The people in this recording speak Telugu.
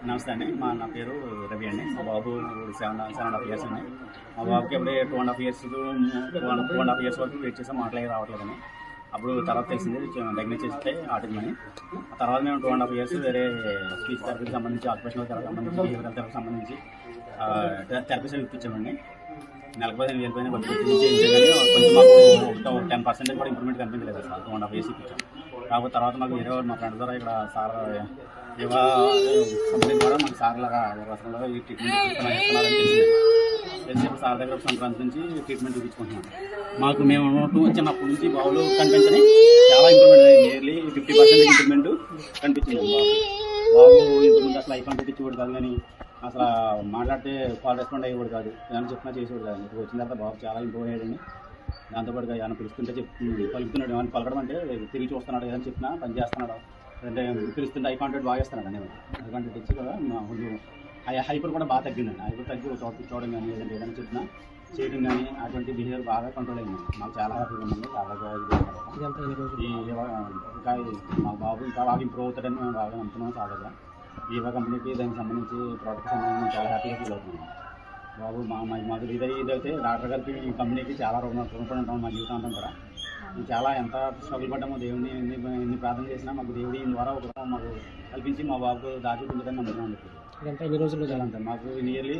నమస్తే అండి. నా పేరు రవి అండి. మా బాబు 7.5 ఇయర్స్ అండి. మా బాబుకి అప్పుడే 2.5 ఇయర్స్ 2.5 ఇయర్స్ వరకు వెయిట్ చేసాం, మాటలే రావట్లేదని. అప్పుడు తర్వాత తెలిసింది డయాగ్నోస్ చేస్తే ఆటిజం అని. ఆ తర్వాత మేము 2.5 ఇయర్స్ వేరే స్పీచ్ థెరపీకి సంబంధించి, ఆక్యుపేషనల్ థెరపీకి సంబంధించి, బిహేవియరల్ థెరపీకి సంబంధించి థెరపీస్ ఇప్పించామండి. నెలకు 15,000 పైన ఖర్చు పెట్టి చేయించాం, కానీ కొంచెం మాకు 10% కూడా ఇంప్రూవ్మెంట్ కనిపించలేదు అసలు. 2.5 ఇయర్స్ ఇప్పించాం. కాకపోతే తర్వాత మాకు వేరే మా ఫ్రెండ్ ద్వారా ఇక్కడ సార్ యువ కంపెనీ ద్వారా మాకు సార్లాగా యువసంలో ఈ ట్రీట్మెంట్ ఇస్తున్నారని తెలిసి సార్ దగ్గర సంక్రాంతి నుంచి ట్రీట్మెంట్ ఇప్పించుకుంటున్నాం. మేము చిన్నప్పటి నుంచి బాబులు కనిపించని చాలా ఇంప్రూవ్మెంట్ అయ్యింది. నియర్లీ 50% ఇంప్రూవ్మెంట్ కనిపించింది. బాబు ఇంతకుముందు అసలు ఐఫోన్ పెట్టించేవాడు కాదు, కానీ అసలు మాట్లాడితే కాల్ రెస్పాండ్ అయ్యేవాడు కాదు, ఏమైనా చెప్పినా చేసేవాడు కాదు. ఇప్పుడు వచ్చిన తర్వాత బాబు చాలా ఇంప్రూవ్ అయ్యాడని. దాంతోపాటు ఏమైనా పిలుస్తుంటే పలుకుతున్నాడు, ఏమైనా పలకడం అంటే తిరిగి చూస్తున్నాడు, ఏదైనా చెప్పినా పని చేస్తున్నాడు. అంటే పిలుస్తుంటే ఐ కాంటాక్ట్ బాగా చేస్తున్నాడు అండి. ఐ కాంటాక్ట్ ఇచ్చి కూడా కొంచెం హైపర్ కూడా బాగా తగ్గిందండి. హైపర్ తగ్గి చూడడం కానీ, లేదంటే ఏదైనా చెప్పినా చేయడం కానీ, అటువంటి బిహేవియర్ బాగా కంట్రోల్ అయింది. మాకు చాలా హ్యాపీగా ఉందండి. ఇంకా మా బాబు ఇంకా బాగా ఇంప్రూవ్ అవుతాడని మేము బాగా నమ్ముతున్నాం. సాధాగా ఈవా కంపెనీకి దానికి సంబంధించి ప్రోడక్ట్ సంబంధించి చాలా హ్యాపీగా ఫీల్ అవుతున్నాం. బాబు మాకు ఇదైతే డాక్టర్ గారికి, ఈ కంపెనీకి చాలా రుణపడి ఉంటాం. మా జీవితాంతం కూడా చాలా ఎంత స్ట్రగుల్ పడ్డామో, దేవుడిని ఎన్ని ప్రార్థన చేసినా మాకు దేవుడి ద్వారా ఒక మాకు కల్పించి మా బాబుకు దాచి ఉంటుందని నమ్ముతున్నాం. ఎన్ని రోజులు మాకు నియర్లీ